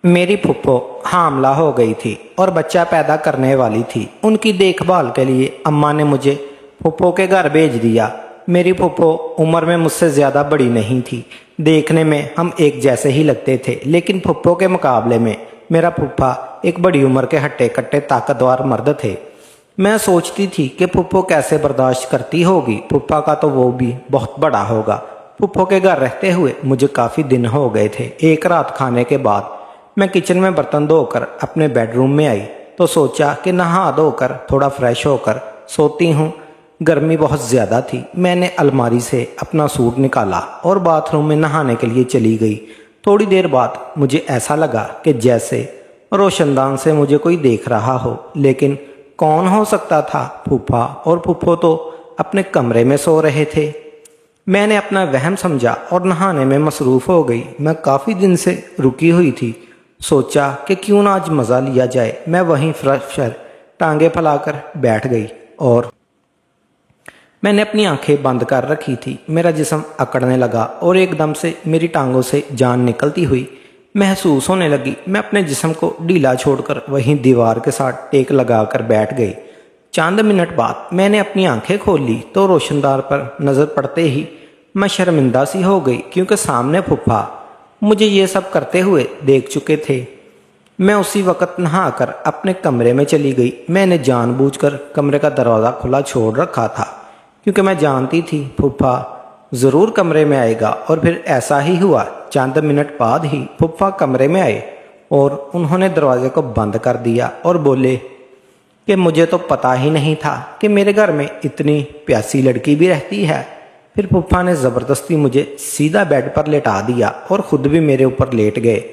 मेरी फुप्पो हामला हो गई थी और बच्चा पैदा करने वाली थी। उनकी देखभाल के लिए अम्मा ने मुझे फुप्पो के घर भेज दिया। मेरी फुप्पो उम्र में मुझसे ज़्यादा बड़ी नहीं थी। देखने में हम एक जैसे ही लगते थे, लेकिन फुप्पो के मुकाबले में मेरा फुप्पा एक बड़ी उम्र के हट्टे कट्टे ताकतवर मर्द थे। मैं सोचती थी कि फुप्पो कैसे बर्दाश्त करती होगी। फुप्पा का तो वो भी बहुत बड़ा होगा। फुप्पो के घर रहते हुए मुझे काफ़ी दिन हो गए थे। एक रात खाने के बाद मैं किचन में बर्तन धोकर अपने बेडरूम में आई तो सोचा कि नहा धोकर थोड़ा फ्रेश होकर सोती हूँ। गर्मी बहुत ज़्यादा थी। मैंने अलमारी से अपना सूट निकाला और बाथरूम में नहाने के लिए चली गई। थोड़ी देर बाद मुझे ऐसा लगा कि जैसे रोशनदान से मुझे कोई देख रहा हो, लेकिन कौन हो सकता था? फूफा और फूफो तो अपने कमरे में सो रहे थे। मैंने अपना वहम समझा और नहाने में मसरूफ़ हो गई। मैं काफ़ी दिन से रुकी हुई थी। सोचा कि क्यों ना आज मज़ा लिया जाए। मैं वहीं फ्रेशर टांगे फैलाकर बैठ गई और मैंने अपनी आंखें बंद कर रखी थी। मेरा जिस्म अकड़ने लगा और एकदम से मेरी टांगों से जान निकलती हुई महसूस होने लगी। मैं अपने जिस्म को ढीला छोड़कर वहीं दीवार के साथ टेक लगाकर बैठ गई। चंद मिनट बाद मैंने अपनी आंखें खोल ली तो रोशनदान पर नज़र पड़ते ही मैं शर्मिंदा सी हो गई, क्योंकि सामने फूफा मुझे ये सब करते हुए देख चुके थे। मैं उसी वक्त नहाकर अपने कमरे में चली गई। मैंने जानबूझकर कमरे का दरवाज़ा खुला छोड़ रखा था, क्योंकि मैं जानती थी फूफा ज़रूर कमरे में आएगा। और फिर ऐसा ही हुआ। चंद मिनट बाद ही फूफा कमरे में आए और उन्होंने दरवाजे को बंद कर दिया और बोले कि मुझे तो पता ही नहीं था कि मेरे घर में इतनी प्यासी लड़की भी रहती है। फिर फूफा ने ज़बरदस्ती मुझे सीधा बेड पर लेटा दिया और ख़ुद भी मेरे ऊपर लेट गए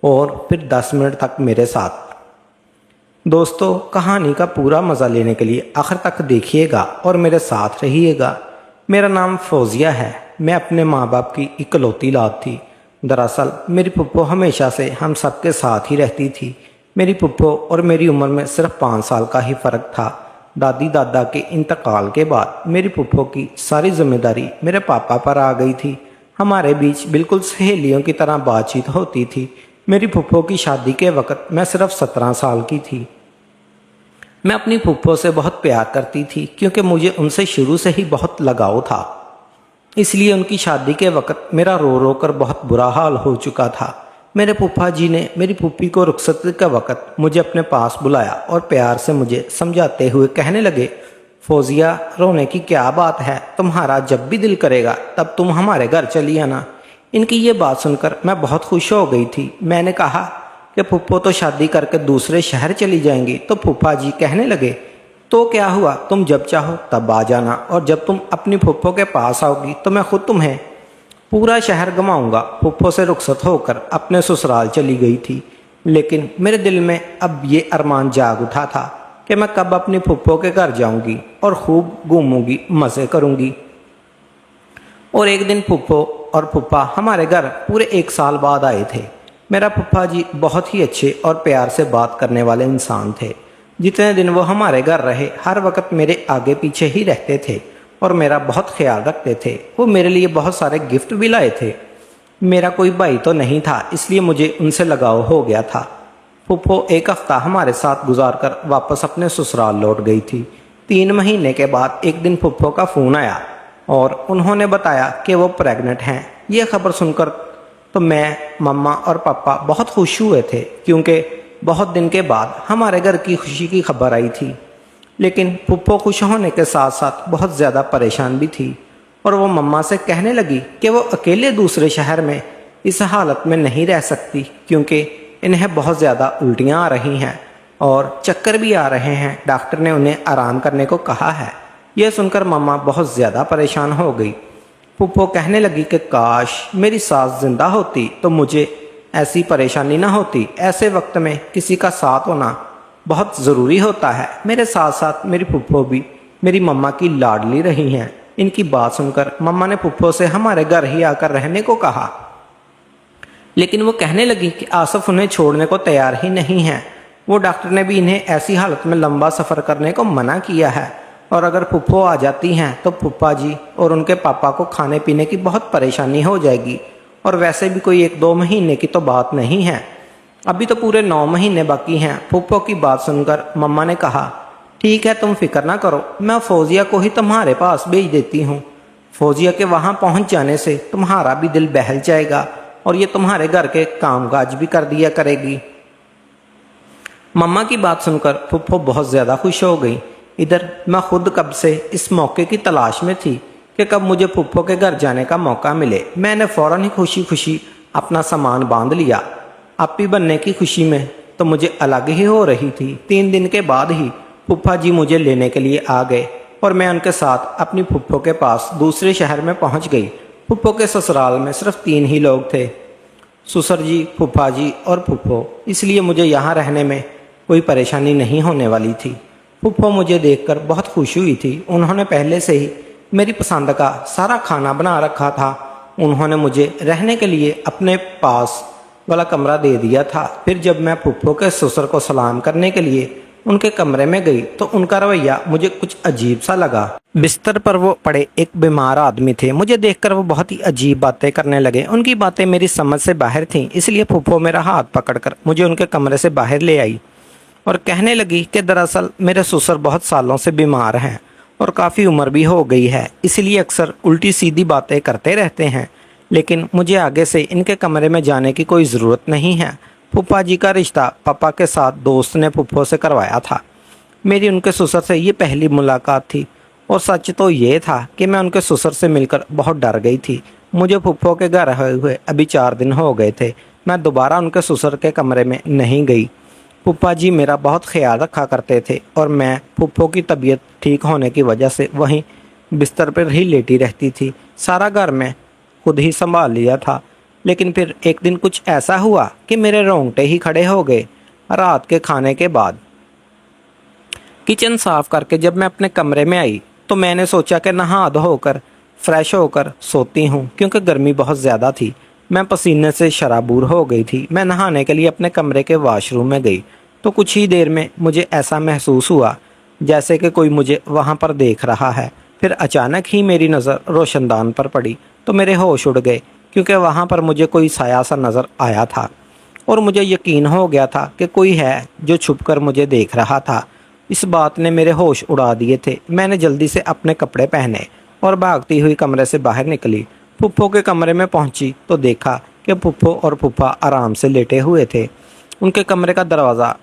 और फिर 10 मिनट तक मेरे साथ। दोस्तों, कहानी का पूरा मज़ा लेने के लिए आखिर तक देखिएगा और मेरे साथ रहिएगा। मेरा नाम फौजिया है। मैं अपने माँ बाप की इकलौती औलाद थी। दरअसल मेरी फुप्पो हमेशा से हम सबके साथ ही रहती थी। मेरी फुप्पो और मेरी उम्र में सिर्फ 5 साल का ही फ़र्क था। दादी दादा के इंतकाल के बाद मेरी फुप्पो की सारी जिम्मेदारी मेरे पापा पर आ गई थी। हमारे बीच बिल्कुल सहेलियों की तरह बातचीत होती थी। मेरी फुप्पो की शादी के वक्त मैं सिर्फ 17 साल की थी। मैं अपनी फुप्पो से बहुत प्यार करती थी, क्योंकि मुझे उनसे शुरू से ही बहुत लगाव था। इसलिए उनकी शादी के वक्त मेरा रो रो कर बहुत बुरा हाल हो चुका था। मेरे फूफा जी ने मेरी फूफी को रुखसत के वक्त मुझे अपने पास बुलाया और प्यार से मुझे समझाते हुए कहने लगे, फौजिया, रोने की क्या बात है? तुम्हारा जब भी दिल करेगा तब तुम हमारे घर चली आना। इनकी ये बात सुनकर मैं बहुत खुश हो गई थी। मैंने कहा कि फूफो तो शादी करके दूसरे शहर चली जाएंगी। तो फूफा जी कहने लगे, तो क्या हुआ, तुम जब चाहो तब आ जाना, और जब तुम अपनी फूफो के पास आओगी तो मैं खुद तुम्हें पूरा शहर घुमाऊंगा। फूफो से रुखसत होकर अपने ससुराल चली गई थी, लेकिन मेरे दिल में अब ये अरमान जाग उठा था कि मैं कब अपनी फूफो के घर जाऊंगी और खूब घूमूंगी, मज़े करूंगी। और एक दिन फूफो और फूफा हमारे घर पूरे 1 साल बाद आए थे। मेरा फूफा जी बहुत ही अच्छे और प्यार से बात करने वाले इंसान थे। जितने दिन वो हमारे घर रहे, हर वक्त मेरे आगे पीछे ही रहते थे और मेरा बहुत ख्याल रखते थे। वो मेरे लिए बहुत सारे गिफ्ट भी लाए थे। मेरा कोई भाई तो नहीं था, इसलिए मुझे उनसे लगाव हो गया था। फूफो 1 हफ्ता हमारे साथ गुजार कर वापस अपने ससुराल लौट गई थी। 3 महीने के बाद एक दिन फूफो का फ़ोन आया और उन्होंने बताया कि वो प्रेग्नेंट हैं। ये खबर सुनकर तो मैं, मम्मा और पापा बहुत खुश हुए थे, क्योंकि बहुत दिन के बाद हमारे घर की खुशी की खबर आई थी। लेकिन फूफो खुश होने के साथ साथ बहुत ज़्यादा परेशान भी थी और वो मम्मा से कहने लगी कि वो अकेले दूसरे शहर में इस हालत में नहीं रह सकती, क्योंकि इन्हें बहुत ज़्यादा उल्टियाँ आ रही हैं और चक्कर भी आ रहे हैं। डॉक्टर ने उन्हें आराम करने को कहा है। यह सुनकर मम्मा बहुत ज़्यादा परेशान हो गई। फूफो कहने लगी कि काश मेरी सास जिंदा होती तो मुझे ऐसी परेशानी ना होती। ऐसे वक्त में किसी का साथ होना बहुत ज़रूरी होता है। मेरे साथ साथ मेरी फूफो भी मेरी मम्मा की लाडली रही हैं। इनकी बात सुनकर मम्मा ने फूफो से हमारे घर ही आकर रहने को कहा, लेकिन वो कहने लगी कि आसफ उन्हें छोड़ने को तैयार ही नहीं है। वो डॉक्टर ने भी इन्हें ऐसी हालत में लंबा सफ़र करने को मना किया है, और अगर फूफो आ जाती हैं तो फूफा जी और उनके पापा को खाने पीने की बहुत परेशानी हो जाएगी, और वैसे भी कोई 1-2 महीने की तो बात नहीं है। अभी तो पूरे 9 महीने बाकी हैं। फूफो की बात सुनकर मम्मा ने कहा, ठीक है तुम फिक्र ना करो, मैं फौजिया को ही तुम्हारे पास भेज देती हूँ। फौजिया के वहाँ पहुँच जाने से तुम्हारा भी दिल बहल जाएगा और ये तुम्हारे घर के कामकाज भी कर दिया करेगी। मम्मा की बात सुनकर फूफो बहुत ज़्यादा खुश हो गई। इधर मैं खुद कब से इस मौके की तलाश में थी कि कब मुझे फूफो के घर जाने का मौका मिले। मैंने फ़ौरन ही खुशी खुशी अपना सामान बांध लिया। अपी बनने की खुशी में तो मुझे अलग ही हो रही थी। 3 दिन के बाद ही फूफा जी मुझे लेने के लिए आ गए और मैं उनके साथ अपनी फूफो के पास दूसरे शहर में पहुंच गई। फूफो के ससुराल में सिर्फ 3 ही लोग थे, ससुर जी, फूफा जी और फूफो। इसलिए मुझे यहाँ रहने में कोई परेशानी नहीं होने वाली थी। फूफो मुझे देखकर बहुत खुश हुई थी। उन्होंने पहले से ही मेरी पसंद का सारा खाना बना रखा था। उन्होंने मुझे रहने के लिए अपने पास वाला कमरा दे दिया था। फिर जब मैं फूफो के ससुर को सलाम करने के लिए उनके कमरे में गई तो उनका रवैया मुझे कुछ अजीब सा लगा। बिस्तर पर वो पड़े एक बीमार आदमी थे। मुझे देखकर वो बहुत ही अजीब बातें करने लगे। उनकी बातें मेरी समझ से बाहर थीं, इसलिए फूफो मेरा हाथ पकड़कर मुझे उनके कमरे से बाहर ले आई और कहने लगी कि दरअसल मेरे ससुर बहुत सालों से बीमार हैं और काफ़ी उम्र भी हो गई है, इसलिए अक्सर उल्टी सीधी बातें करते रहते हैं। लेकिन मुझे आगे से इनके कमरे में जाने की कोई ज़रूरत नहीं है। फूफा जी का रिश्ता पापा के साथ दोस्त ने फूफो से करवाया था। मेरी उनके ससुर से ये पहली मुलाकात थी और सच तो ये था कि मैं उनके ससुर से मिलकर बहुत डर गई थी। मुझे फूफो के घर आए हुए अभी 4 दिन हो गए थे। मैं दोबारा उनके ससुर के कमरे में नहीं गई। फूफा जी मेरा बहुत ख्याल रखा करते थे और मैं फूफो की तबीयत ठीक होने की वजह से वहीं बिस्तर पर ही लेटी रहती थी। सारा घर मैं खुद ही संभाल लिया था। लेकिन फिर एक दिन कुछ ऐसा हुआ कि मेरे रोंगटे ही खड़े हो गए। रात के खाने के बाद किचन साफ करके जब मैं अपने कमरे में आई तो मैंने सोचा कि नहा धोकर फ्रेश होकर सोती हूँ, क्योंकि गर्मी बहुत ज़्यादा थी। मैं पसीने से शराबूर हो गई थी। मैं नहाने के लिए अपने कमरे के वॉशरूम में गई तो कुछ ही देर में मुझे ऐसा महसूस हुआ जैसे कि कोई मुझे वहाँ पर देख रहा है। फिर अचानक ही मेरी नज़र रोशनदान पर पड़ी तो मेरे होश उड़ गए, क्योंकि वहाँ पर मुझे कोई साया सा नज़र आया था और मुझे यकीन हो गया था कि कोई है जो छुपकर मुझे देख रहा था। इस बात ने मेरे होश उड़ा दिए थे। मैंने जल्दी से अपने कपड़े पहने और भागती हुई कमरे से बाहर निकली। फूफो के कमरे में पहुंची तो देखा कि फूफो और फूफा आराम से लेटे हुए थे। उनके कमरे का दरवाज़ा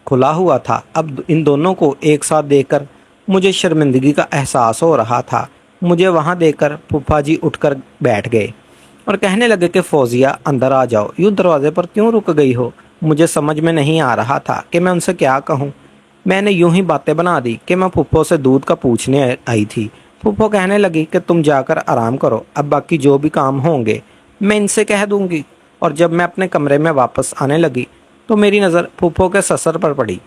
खुला हुआ था। अब इन दोनों को एक साथ देखकर मुझे शर्मिंदगी का एहसास हो रहा था। मुझे वहां देखकर फूफा जी उठकर बैठ गए और कहने लगे कि फौजिया अंदर आ जाओ, यूँ दरवाजे पर क्यों रुक गई हो। मुझे समझ में नहीं आ रहा था कि मैं उनसे क्या कहूँ। मैंने यूं ही बातें बना दी कि मैं फूफो से दूध का पूछने आई थी। फूफो कहने लगी कि तुम जाकर आराम करो, अब बाकी जो भी काम होंगे मैं इनसे कह दूंगी। और जब मैं अपने कमरे में वापस आने लगी तो मेरी नज़र फूफो के ससुर पर पड़ी,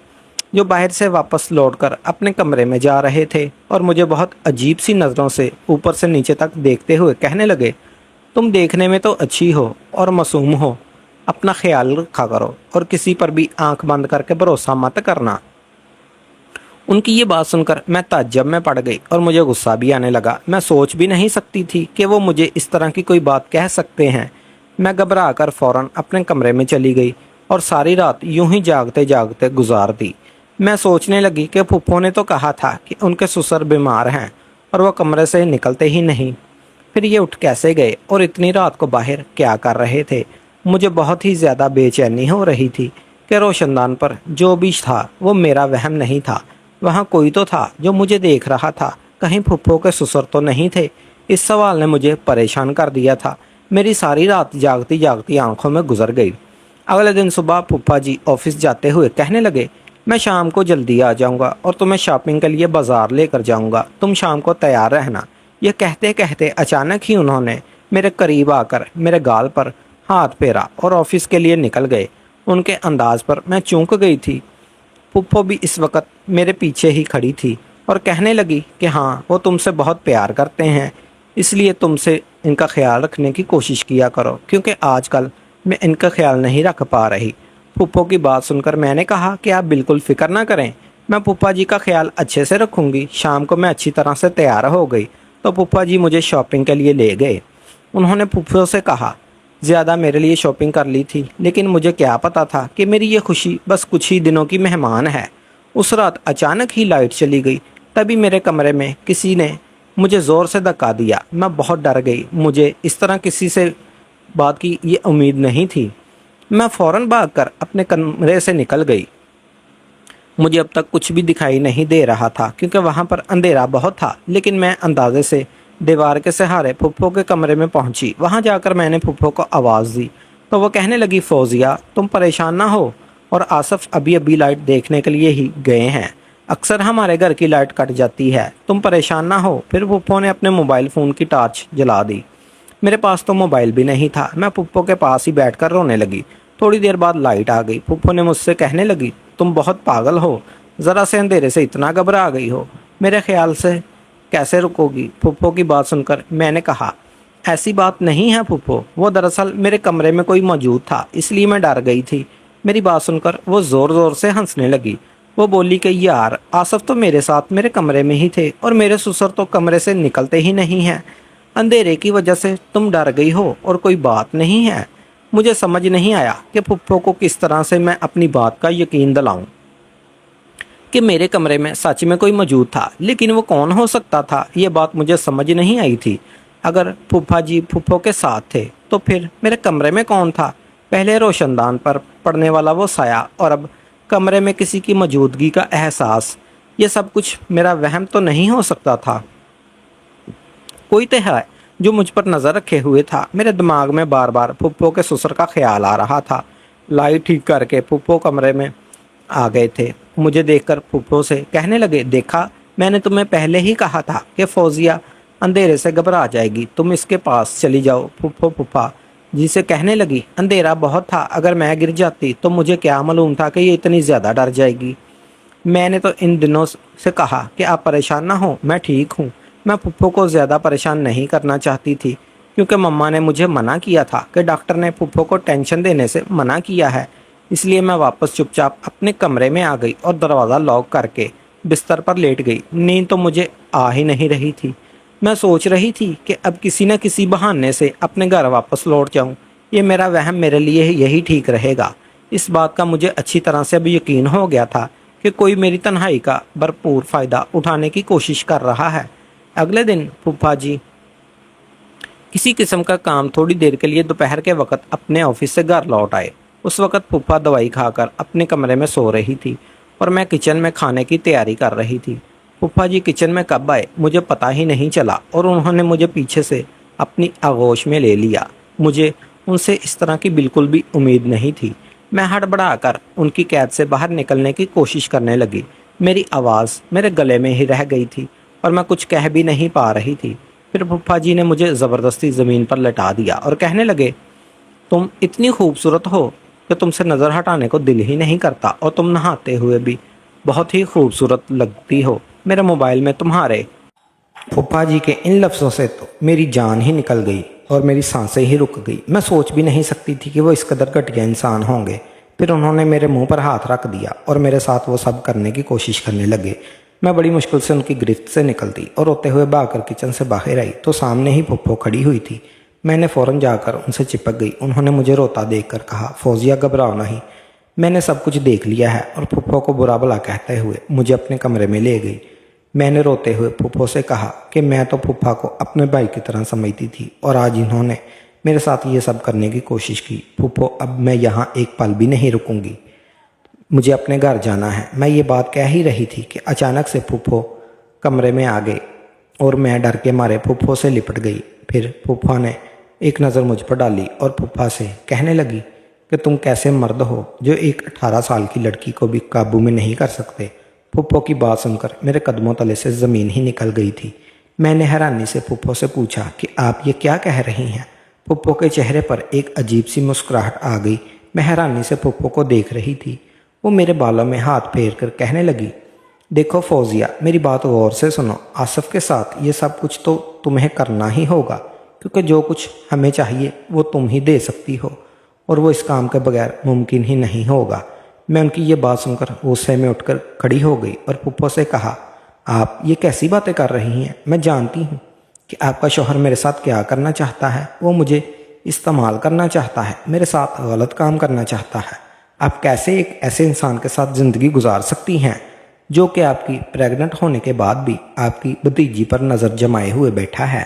जो बाहर से वापस लौटकर अपने कमरे में जा रहे थे और मुझे बहुत अजीब सी नज़रों से ऊपर से नीचे तक देखते हुए कहने लगे, तुम देखने में तो अच्छी हो और मासूम हो, अपना ख्याल रखा करो और किसी पर भी आंख बंद करके भरोसा मत करना। उनकी ये बात सुनकर मैं ताज्जुब में पड़ गई और मुझे गुस्सा भी आने लगा। मैं सोच भी नहीं सकती थी कि वो मुझे इस तरह की कोई बात कह सकते हैं। मैं घबरा कर फ़ौरन अपने कमरे में चली गई और सारी रात यूं ही जागते जागते गुजार दी। मैं सोचने लगी कि फूफो ने तो कहा था कि उनके ससुर बीमार हैं और वह कमरे से निकलते ही नहीं। फिर ये उठ कैसे गए और इतनी रात को बाहर क्या कर रहे थे। मुझे बहुत ही ज़्यादा बेचैनी हो रही थी कि रोशनदान पर जो भी था वो मेरा वहम नहीं था। वहाँ कोई तो था जो मुझे देख रहा था। कहीं फूफो के ससुर तो नहीं थे। इस सवाल ने मुझे परेशान कर दिया था। मेरी सारी रात जागती जागती आंखों में गुजर गई। अगले दिन सुबह फूफा जी ऑफिस जाते हुए कहने लगे, मैं शाम को जल्दी आ जाऊंगा और तुम्हें शॉपिंग के लिए बाजार लेकर जाऊंगा, तुम शाम को तैयार रहना। यह कहते कहते अचानक ही उन्होंने मेरे करीब आकर मेरे गाल पर हाथ फेरा और ऑफिस के लिए निकल गए। उनके अंदाज पर मैं चौंक गई थी। फूफो भी इस वक्त मेरे पीछे ही खड़ी थी और कहने लगी कि हाँ, वो तुमसे बहुत प्यार करते हैं, इसलिए तुमसे इनका ख्याल रखने की कोशिश किया करो, क्योंकि आजकल मैं इनका ख्याल नहीं रख पा रही। फूफो की बात सुनकर मैंने कहा कि आप बिल्कुल फ़िक्र ना करें, मैं फूफा जी का ख्याल अच्छे से रखूँगी। शाम को मैं अच्छी तरह से तैयार हो गई तो फूफा जी मुझे शॉपिंग के लिए ले गए। उन्होंने फूफो से कहा, ज़्यादा मेरे लिए शॉपिंग कर ली थी, लेकिन मुझे क्या पता था कि मेरी ये खुशी बस कुछ ही दिनों की मेहमान है। उस रात अचानक ही लाइट चली गई। तभी मेरे कमरे में किसी ने मुझे ज़ोर से धक्का दिया। मैं बहुत डर गई। मुझे इस तरह किसी से बात की ये उम्मीद नहीं थी। मैं फ़ौरन भागकर अपने कमरे से निकल गई। मुझे अब तक कुछ भी दिखाई नहीं दे रहा था क्योंकि वहाँ पर अंधेरा बहुत था, लेकिन मैं अंदाजे से दीवार के सहारे फुप्पो के कमरे में पहुंची। वहां जाकर मैंने फुप्पो को आवाज़ दी तो वो कहने लगी, फौजिया तुम परेशान ना हो, और आसफ अभी अभी लाइट देखने के लिए ही गए हैं। अक्सर हमारे घर की लाइट कट जाती है, तुम परेशान ना हो। फिर फुप्पो ने अपने मोबाइल फ़ोन की टॉर्च जला दी। मेरे पास तो मोबाइल भी नहीं था। मैं फुप्पो के पास ही बैठकर रोने लगी। थोड़ी देर बाद लाइट आ गई। फुप्पो ने मुझसे कहने लगी, तुम बहुत पागल हो, ज़रा से अंधेरे से इतना घबरा गई हो, मेरे ख्याल से कैसे रुकोगी। फुप्पो की बात सुनकर मैंने कहा, ऐसी बात नहीं है फुप्पो, वो दरअसल मेरे कमरे में कोई मौजूद था, इसलिए मैं डर गई थी। मेरी बात सुनकर वो ज़ोर ज़ोर से हंसने लगी। वो बोली कि यार, आसफ तो मेरे साथ मेरे कमरे में ही थे और मेरे ससुर तो कमरे से निकलते ही नहीं हैं। अंधेरे की वजह से तुम डर गई हो और कोई बात नहीं है। मुझे समझ नहीं आया कि फुप्पो को किस तरह से मैं अपनी बात का यकीन दिलाऊं कि मेरे कमरे में सच में कोई मौजूद था, लेकिन वो कौन हो सकता था, ये बात मुझे समझ नहीं आई थी। अगर फूफा जी फुप्पो के साथ थे तो फिर मेरे कमरे में कौन था? पहले रोशनदान पर पड़ने वाला वो साया और अब कमरे में किसी की मौजूदगी का एहसास। ये सब कुछ मेरा वहम तो नहीं हो सकता था। कोई तो है जो मुझ पर नज़र रखे हुए था। मेरे दिमाग में बार बार फुप्पो के ससुर का ख्याल आ रहा था। लाइट ठीक करके फुप्पो कमरे में आ गए थे। मुझे देखकर फुप्पो से कहने लगे, देखा, मैंने तुम्हें पहले ही कहा था कि फौजिया अंधेरे से घबरा जाएगी, तुम इसके पास चली जाओ। फुप्पो फूफा जी से कहने लगी, अंधेरा बहुत था, अगर मैं गिर जाती तो मुझे क्या मालूम था कि ये इतनी ज़्यादा डर जाएगी। मैंने तो इन दिनों से कहा कि आप परेशान ना हो, मैं ठीक हूँ। मैं फुप्पो को ज़्यादा परेशान नहीं करना चाहती थी क्योंकि मम्मा ने मुझे मना किया था कि डॉक्टर ने फुप्पो को टेंशन देने से मना किया है। इसलिए मैं वापस चुपचाप अपने कमरे में आ गई और दरवाज़ा लॉक करके बिस्तर पर लेट गई। नींद तो मुझे आ ही नहीं रही थी। मैं सोच रही थी कि अब किसी न किसी बहाने से अपने घर वापस लौट जाऊं। ये मेरा वहम मेरे लिए यही ठीक रहेगा। इस बात का मुझे अच्छी तरह से अब यकीन हो गया था कि कोई मेरी तन्हाई का भरपूर फ़ायदा उठाने की कोशिश कर रहा है। अगले दिन फूफा जी किसी किस्म का काम थोड़ी देर के लिए दोपहर के वक्त अपने ऑफिस से घर लौट आए। उस वक्त फूफा दवाई खाकर अपने कमरे में सो रही थी और मैं किचन में खाने की तैयारी कर रही थी। फूफा जी किचन में कब आए मुझे पता ही नहीं चला और उन्होंने मुझे पीछे से अपनी आगोश में ले लिया। मुझे उनसे इस तरह की बिल्कुल भी उम्मीद नहीं थी। मैं हड़बड़ाकर उनकी कैद से बाहर निकलने की कोशिश करने लगी। मेरी आवाज़ मेरे गले में ही रह गई थी और मैं कुछ कह भी नहीं पा रही थी। फिर फूफा जी ने मुझे ज़बरदस्ती ज़मीन पर लटा दिया और कहने लगे, तुम इतनी खूबसूरत हो कि तुमसे नज़र हटाने को दिल ही नहीं करता और तुम नहाते हुए भी बहुत ही खूबसूरत लगती हो। मेरे मोबाइल में तुम्हारे। फूफा जी के इन लफ्ज़ों से तो मेरी जान ही निकल गई और मेरी सांसें ही रुक गई। मैं सोच भी नहीं सकती थी कि वो इस कदर घटिया इंसान होंगे। फिर उन्होंने मेरे मुंह पर हाथ रख दिया और मेरे साथ वो सब करने की कोशिश करने लगे। मैं बड़ी मुश्किल से उनकी गिरफ्त से निकलती और रोते हुए भागकर किचन से बाहर आई तो सामने ही फुप्पो खड़ी हुई थी। मैंने फ़ौरन जाकर उनसे चिपक गई। उन्होंने मुझे रोता देखकर कहा, फौजिया घबराओ नहीं, मैंने सब कुछ देख लिया है, और फुप्पो को बुरा भला कहते हुए मुझे अपने कमरे में ले गई। मैंने रोते हुए फुप्पो से कहा कि मैं तो फूफा को अपने भाई की तरह समझती थी और आज इन्होंने मेरे साथ ये सब करने की कोशिश की। फूफो, अब मैं यहाँ एक पल भी नहीं रुकूंगी, मुझे अपने घर जाना है। मैं ये बात कह ही रही थी कि अचानक से फूफो कमरे में आ गए और मैं डर के मारे फूफो से लिपट गई। फिर फूफा ने एक नज़र मुझ पर डाली और फूफा से कहने लगी कि तुम कैसे मर्द हो जो एक 18 साल की लड़की को भी काबू में नहीं कर सकते। फूफो की बात सुनकर मेरे कदमों तले से ज़मीन ही निकल गई थी। मैंने हैरानी से फूफो से पूछा कि आप ये क्या कह रही हैं। फूफो के चेहरे पर एक अजीब सी मुस्कुराहट आ गई। मैं हैरानी से फूफो को देख रही थी। वो मेरे बालों में हाथ फेर कर कहने लगी, देखो फौजिया, मेरी बात गौर से सुनो। आसफ के साथ ये सब कुछ तो तुम्हें करना ही होगा क्योंकि जो कुछ हमें चाहिए वो तुम ही दे सकती हो और वो इस काम के बगैर मुमकिन ही नहीं होगा। मैं उनकी ये बात सुनकर गुस्से में उठकर खड़ी हो गई और फूफो से कहा, आप ये कैसी बातें कर रही हैं? मैं जानती हूँ कि आपका शौहर मेरे साथ क्या करना चाहता है। वो मुझे इस्तेमाल करना चाहता है, मेरे साथ गलत काम करना चाहता है। आप कैसे एक ऐसे इंसान के साथ ज़िंदगी गुजार सकती हैं जो कि आपकी प्रेग्नेंट होने के बाद भी आपकी भतीजी पर नज़र जमाए हुए बैठा है।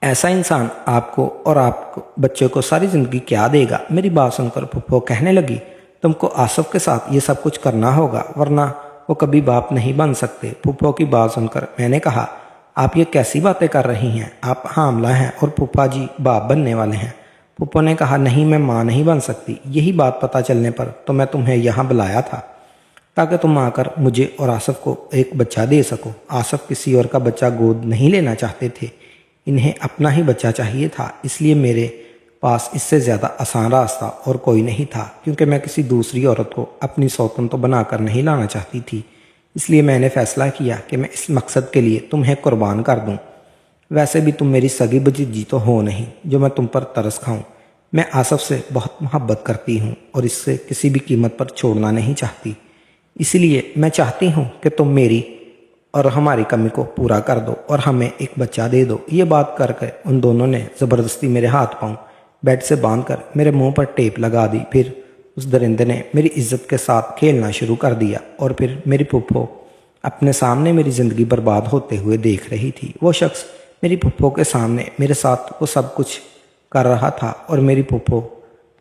ऐसा इंसान आपको और आपको बच्चे को सारी ज़िंदगी क्या देगा। मेरी बात सुनकर फुप्पो कहने लगी, तुमको आसफ के साथ ये सब कुछ करना होगा वरना वो कभी बाप नहीं बन सकते। फुप्पो की बात सुनकर मैंने कहा, आप ये कैसी बातें कर रही हैं, आप हामला हैं और फूफा जी बाप बनने वाले हैं। फुप्पो ने कहा, नहीं मैं माँ नहीं बन सकती। यही बात पता चलने पर तो मैं तुम्हें यहाँ बुलाया था ताकि तुम आकर मुझे और आसफ को एक बच्चा दे सको। आसफ किसी और का बच्चा गोद नहीं लेना चाहते थे, इन्हें अपना ही बच्चा चाहिए था। इसलिए मेरे पास इससे ज़्यादा आसान रास्ता और कोई नहीं था, क्योंकि मैं किसी दूसरी औरत को अपनी सौतन तो बनाकर नहीं लाना चाहती थी। इसलिए मैंने फैसला किया कि मैं इस मकसद के लिए तुम्हें कुर्बान कर दूं। वैसे भी तुम मेरी सगी भतीजी तो हो नहीं जो मैं तुम पर तरस खाऊं। मैं आसफ से बहुत मोहब्बत करती हूं और इससे किसी भी कीमत पर छोड़ना नहीं चाहती। इसलिए मैं चाहती हूं कि तुम मेरी और हमारी कमी को पूरा कर दो और हमें एक बच्चा दे दो। ये बात करके उन दोनों ने ज़बरदस्ती मेरे हाथ पांव बेड से बांधकर मेरे मुंह पर टेप लगा दी। फिर उस दरिंदे ने मेरी इज्जत के साथ खेलना शुरू कर दिया और फिर मेरी फुप्पो अपने सामने मेरी ज़िंदगी बर्बाद होते हुए देख रही थी। वो शख्स मेरी फुप्पो के सामने मेरे साथ वो सब कुछ कर रहा था और मेरी फुप्पो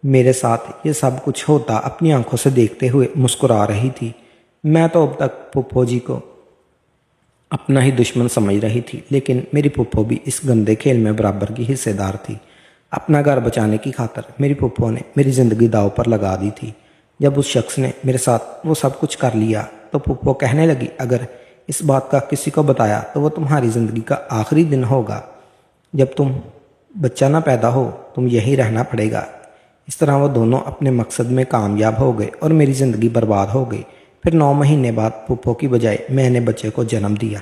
मेरे साथ ये सब कुछ होता अपनी आंखों से देखते हुए मुस्कुरा रही थी। मैं तो अब तक फुप्पो जी को अपना ही दुश्मन समझ रही थी, लेकिन मेरी फुप्पो भी इस गंदे खेल में बराबर की हिस्सेदार थी। अपना घर बचाने की खातिर मेरी फुप्पो ने मेरी ज़िंदगी दाव पर लगा दी थी। जब उस शख्स ने मेरे साथ वो सब कुछ कर लिया तो फुप्पो कहने लगी, अगर इस बात का किसी को बताया तो वो तुम्हारी ज़िंदगी का आखिरी दिन होगा। जब तुम बच्चा ना पैदा हो तुम यहीं रहना पड़ेगा। इस तरह वो दोनों अपने मकसद में कामयाब हो गए और मेरी ज़िंदगी बर्बाद हो गई। फिर 9 महीने बाद फुप्पो की बजाय मैंने बच्चे को जन्म दिया।